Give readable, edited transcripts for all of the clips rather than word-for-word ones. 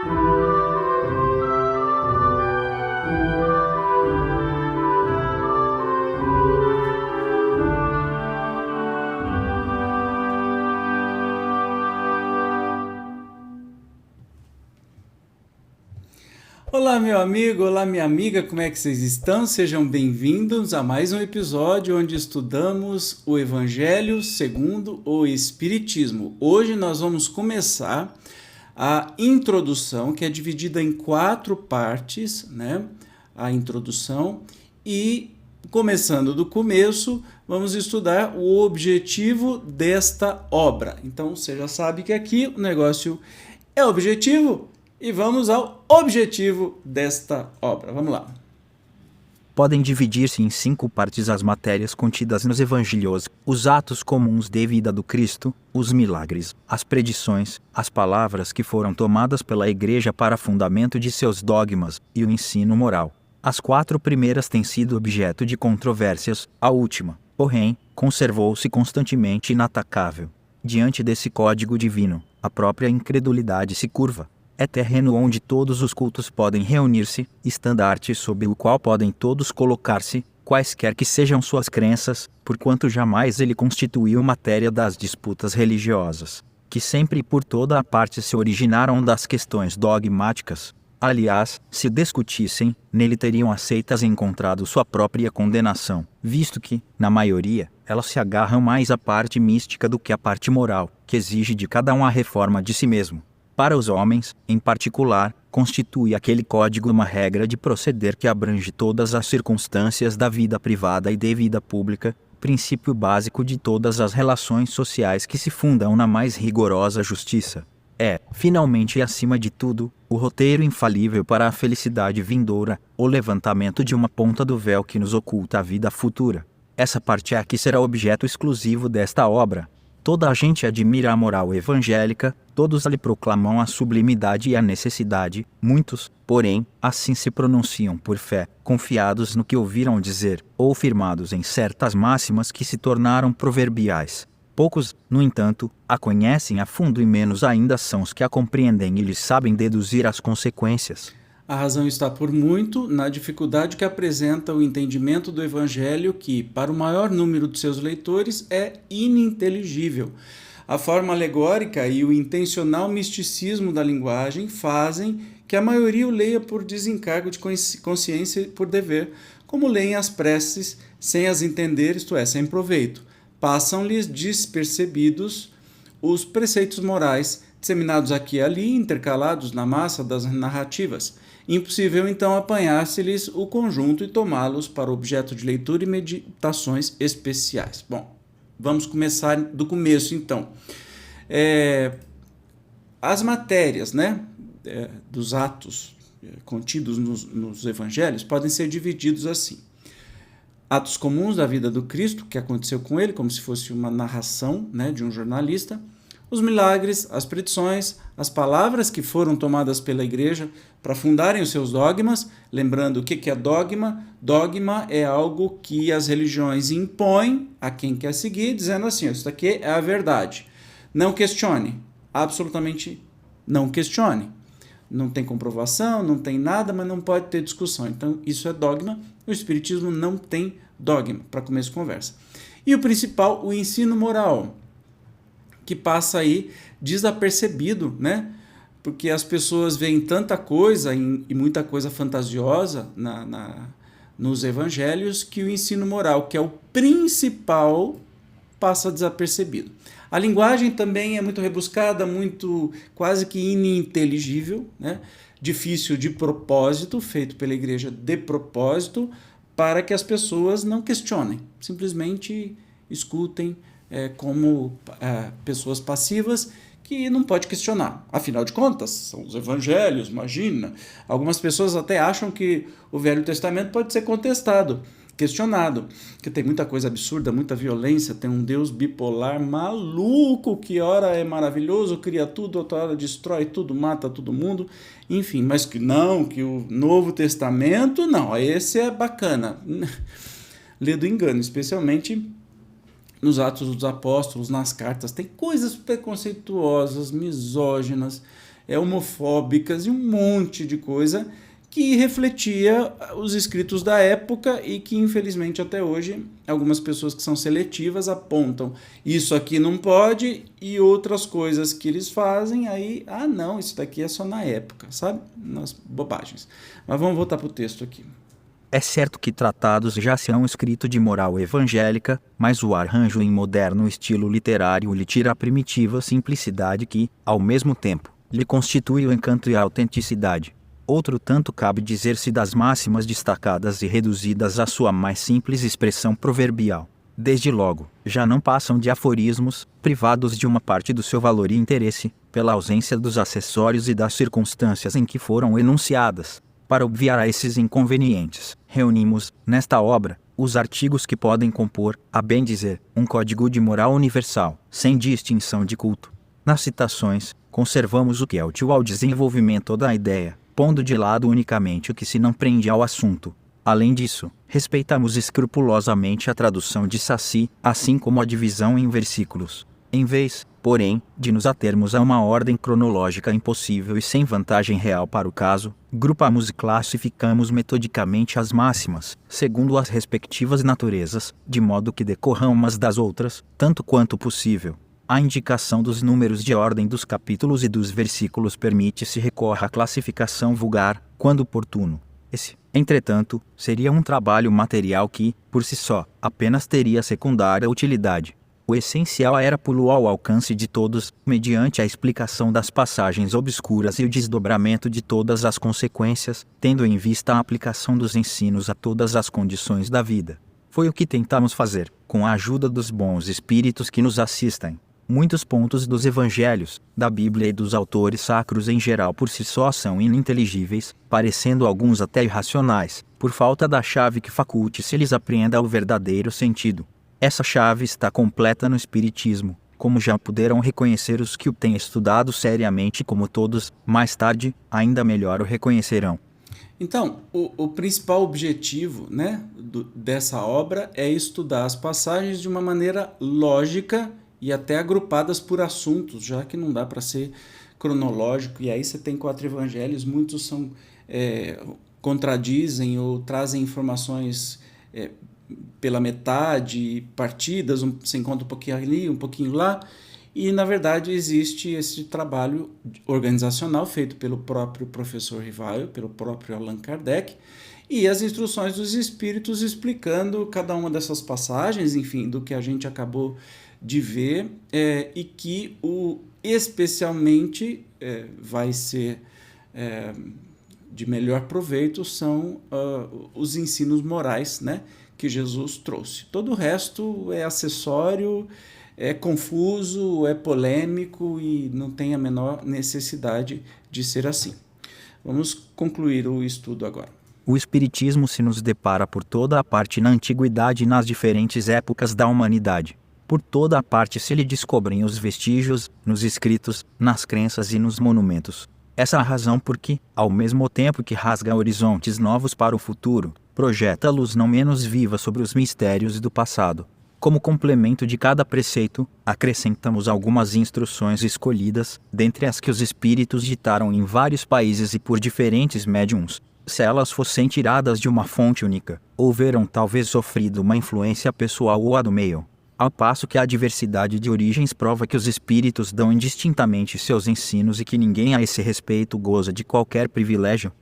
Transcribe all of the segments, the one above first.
Olá, meu amigo, olá, minha amiga, como é que vocês estão? Sejam bem-vindos a mais um episódio onde estudamos o Evangelho segundo o Espiritismo. Hoje nós vamos começar a introdução, que é dividida em 4 partes, né? A introdução, e começando do começo, vamos estudar o objetivo desta obra. Então, você já sabe que aqui o negócio é objetivo. E vamos ao objetivo desta obra. Vamos lá. Podem dividir-se em 5 partes as matérias contidas nos evangelhos: os atos comuns de vida do Cristo, os milagres, as predições, as palavras que foram tomadas pela Igreja para fundamento de seus dogmas e o ensino moral. As 4 primeiras têm sido objeto de controvérsias, a última, porém, conservou-se constantemente inatacável. Diante desse código divino, a própria incredulidade se curva. É terreno onde todos os cultos podem reunir-se, estandarte sob o qual podem todos colocar-se, quaisquer que sejam suas crenças, porquanto jamais ele constituiu matéria das disputas religiosas, que sempre e por toda a parte se originaram das questões dogmáticas. Aliás, se discutissem, nele teriam aceitas e encontrado sua própria condenação, visto que, na maioria, elas se agarram mais à parte mística do que à parte moral, que exige de cada um a reforma de si mesmo. Para os homens, em particular, constitui aquele código uma regra de proceder que abrange todas as circunstâncias da vida privada e de vida pública, princípio básico de todas as relações sociais que se fundam na mais rigorosa justiça. É, finalmente e acima de tudo, o roteiro infalível para a felicidade vindoura, o levantamento de uma ponta do véu que nos oculta a vida futura. Essa parte aqui será objeto exclusivo desta obra. Toda a gente admira a moral evangélica, todos lhe proclamam a sublimidade e a necessidade, muitos, porém, assim se pronunciam por fé, confiados no que ouviram dizer, ou firmados em certas máximas que se tornaram proverbiais. Poucos, no entanto, a conhecem a fundo e menos ainda são os que a compreendem e lhes sabem deduzir as consequências. A razão está por muito na dificuldade que apresenta o entendimento do Evangelho que, para o maior número de seus leitores, é ininteligível. A forma alegórica e o intencional misticismo da linguagem fazem que a maioria o leia por desencargo de consciência e por dever, como leem as preces sem as entender, isto é, sem proveito. Passam-lhes despercebidos os preceitos morais, disseminados aqui e ali, intercalados na massa das narrativas. Impossível, então, apanhar-se-lhes o conjunto e tomá-los para objeto de leitura e meditações especiais. Bom, vamos começar do começo, então. As matérias, né, dos atos contidos nos evangelhos podem ser divididos assim. Atos comuns da vida do Cristo, que aconteceu com ele, como se fosse uma narração, né, de um jornalista. Os milagres, as predições, as palavras que foram tomadas pela Igreja para fundarem os seus dogmas. Lembrando, o que é dogma? Dogma é algo que as religiões impõem a quem quer seguir, dizendo assim, isso aqui é a verdade. Não questione, absolutamente não questione. Não tem comprovação, não tem nada, mas não pode ter discussão. Então, isso é dogma. O Espiritismo não tem dogma, para começo de conversa. E o principal, o ensino moral, que passa aí desapercebido, né? Porque as pessoas veem tanta coisa e muita coisa fantasiosa nos evangelhos que o ensino moral, que é o principal, passa desapercebido. A linguagem também é muito rebuscada, muito quase que ininteligível, né? Difícil de propósito, feito pela Igreja de propósito, para que as pessoas não questionem, simplesmente escutem como pessoas passivas que não pode questionar. Afinal de contas, são os evangelhos, imagina. Algumas pessoas até acham que o Velho Testamento pode ser contestado, questionado, que tem muita coisa absurda, muita violência, tem um Deus bipolar maluco, que ora é maravilhoso, cria tudo, outra hora destrói tudo, mata todo mundo, enfim, mas que não, que o Novo Testamento, não, esse é bacana. Lê do engano, especialmente nos Atos dos Apóstolos, nas cartas, tem coisas preconceituosas, misóginas, homofóbicas e um monte de coisa que refletia os escritos da época e que, infelizmente, até hoje, algumas pessoas que são seletivas apontam isso aqui não pode e outras coisas que eles fazem, aí, não, isso daqui é só na época, sabe? Nas bobagens. Mas vamos voltar para o texto aqui. É certo que tratados já se hão escrito de moral evangélica, mas o arranjo em moderno estilo literário lhe tira a primitiva simplicidade que, ao mesmo tempo, lhe constitui o encanto e a autenticidade. Outro tanto cabe dizer-se das máximas destacadas e reduzidas à sua mais simples expressão proverbial. Desde logo, já não passam de aforismos, privados de uma parte do seu valor e interesse, pela ausência dos acessórios e das circunstâncias em que foram enunciadas. Para obviar a esses inconvenientes, reunimos, nesta obra, os artigos que podem compor, a bem dizer, um código de moral universal, sem distinção de culto. Nas citações, conservamos o que é útil ao desenvolvimento da ideia, pondo de lado unicamente o que se não prende ao assunto. Além disso, respeitamos escrupulosamente a tradução de Saci, assim como a divisão em versículos. Em vez, porém, de nos atermos a uma ordem cronológica impossível e sem vantagem real para o caso, grupamos e classificamos metodicamente as máximas, segundo as respectivas naturezas, de modo que decorram umas das outras, tanto quanto possível. A indicação dos números de ordem dos capítulos e dos versículos permite-se recorrer à classificação vulgar, quando oportuno. Esse, entretanto, seria um trabalho material que, por si só, apenas teria secundária utilidade. O essencial era pô-lo ao alcance de todos, mediante a explicação das passagens obscuras e o desdobramento de todas as consequências, tendo em vista a aplicação dos ensinos a todas as condições da vida. Foi o que tentamos fazer, com a ajuda dos bons espíritos que nos assistem. Muitos pontos dos evangelhos, da Bíblia e dos autores sacros em geral por si só são ininteligíveis, parecendo alguns até irracionais, por falta da chave que faculte se lhes apreenda o verdadeiro sentido. Essa chave está completa no Espiritismo, como já puderam reconhecer os que o têm estudado seriamente, como todos, mais tarde, ainda melhor o reconhecerão. Então, o principal objetivo, né, dessa obra é estudar as passagens de uma maneira lógica e até agrupadas por assuntos, já que não dá para ser cronológico, e aí você tem 4 evangelhos, muitos são contradizem ou trazem informações pela metade, partidas, você encontra um pouquinho ali, um pouquinho lá, e na verdade existe esse trabalho organizacional feito pelo próprio professor Rivaio, pelo próprio Allan Kardec, e as instruções dos espíritos explicando cada uma dessas passagens, enfim, do que a gente acabou de ver, e que especialmente vai ser de melhor proveito são os ensinos morais, né, que Jesus trouxe. Todo o resto é acessório, é confuso, é polêmico e não tem a menor necessidade de ser assim. Vamos concluir o estudo agora. O Espiritismo se nos depara por toda a parte na antiguidade e nas diferentes épocas da humanidade. Por toda a parte se lhe descobrem os vestígios, nos escritos, nas crenças e nos monumentos. Essa é a razão por que, ao mesmo tempo que rasga horizontes novos para o futuro, projeta luz não menos viva sobre os mistérios do passado. Como complemento de cada preceito, acrescentamos algumas instruções escolhidas, dentre as que os espíritos ditaram em vários países e por diferentes médiuns. Se elas fossem tiradas de uma fonte única, houveram talvez sofrido uma influência pessoal ou a do meio. Ao passo que a diversidade de origens prova que os espíritos dão indistintamente seus ensinos e que ninguém a esse respeito goza de qualquer privilégio.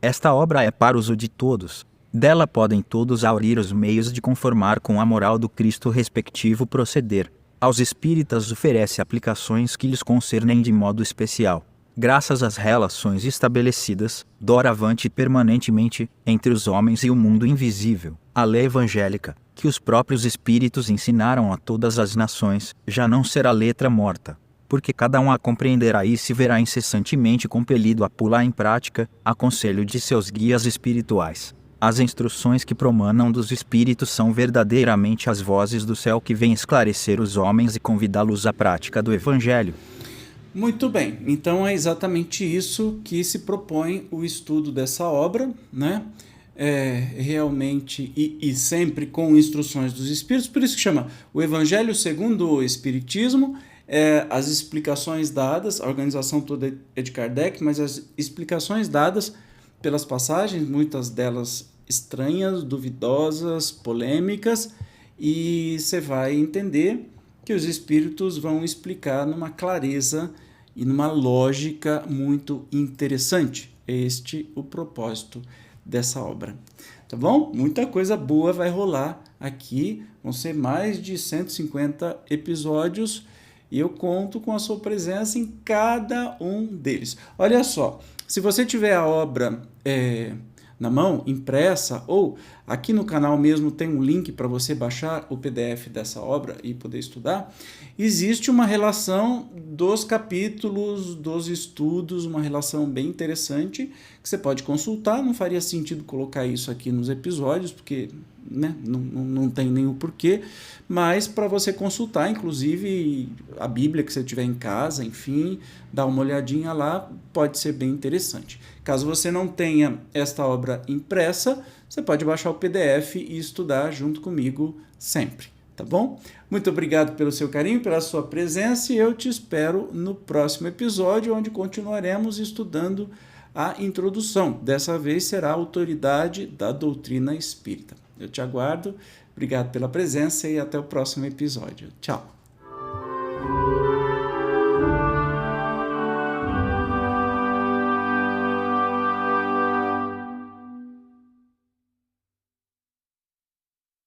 Esta obra é para uso de todos. Dela podem todos aurir os meios de conformar com a moral do Cristo respectivo proceder. Aos espíritas oferece aplicações que lhes concernem de modo especial. Graças às relações estabelecidas, doravante e permanentemente, entre os homens e o mundo invisível, a lei evangélica, que os próprios espíritos ensinaram a todas as nações, já não será letra morta, porque cada um a compreenderá e se verá incessantemente compelido a pô-la em prática, a conselho de seus guias espirituais. As instruções que promanam dos espíritos são verdadeiramente as vozes do céu que vêm esclarecer os homens e convidá-los à prática do Evangelho. Muito bem, então é exatamente isso que se propõe o estudo dessa obra, né? Realmente e sempre com instruções dos espíritos, por isso que chama o Evangelho segundo o Espiritismo, as explicações dadas, a organização toda é de Kardec, mas as explicações dadas pelas passagens, muitas delas estranhas, duvidosas, polêmicas, e você vai entender que os espíritos vão explicar numa clareza e numa lógica muito interessante. Este é o propósito dessa obra. Tá bom? Muita coisa boa vai rolar aqui, vão ser mais de 150 episódios e eu conto com a sua presença em cada um deles. Olha só, se você tiver a obra na mão, impressa, ou aqui no canal mesmo tem um link para você baixar o PDF dessa obra e poder estudar, existe uma relação dos capítulos, dos estudos, uma relação bem interessante que você pode consultar. Não faria sentido colocar isso aqui nos episódios, porque né, não tem nenhum porquê, mas para você consultar, inclusive a Bíblia que você tiver em casa, enfim, dá uma olhadinha lá, pode ser bem interessante. Caso você não tenha esta obra impressa, você pode baixar o PDF e estudar junto comigo sempre, tá bom? Muito obrigado pelo seu carinho, pela sua presença, e eu te espero no próximo episódio, onde continuaremos estudando a introdução. Dessa vez será a autoridade da doutrina espírita. Eu te aguardo, obrigado pela presença e até o próximo episódio. Tchau!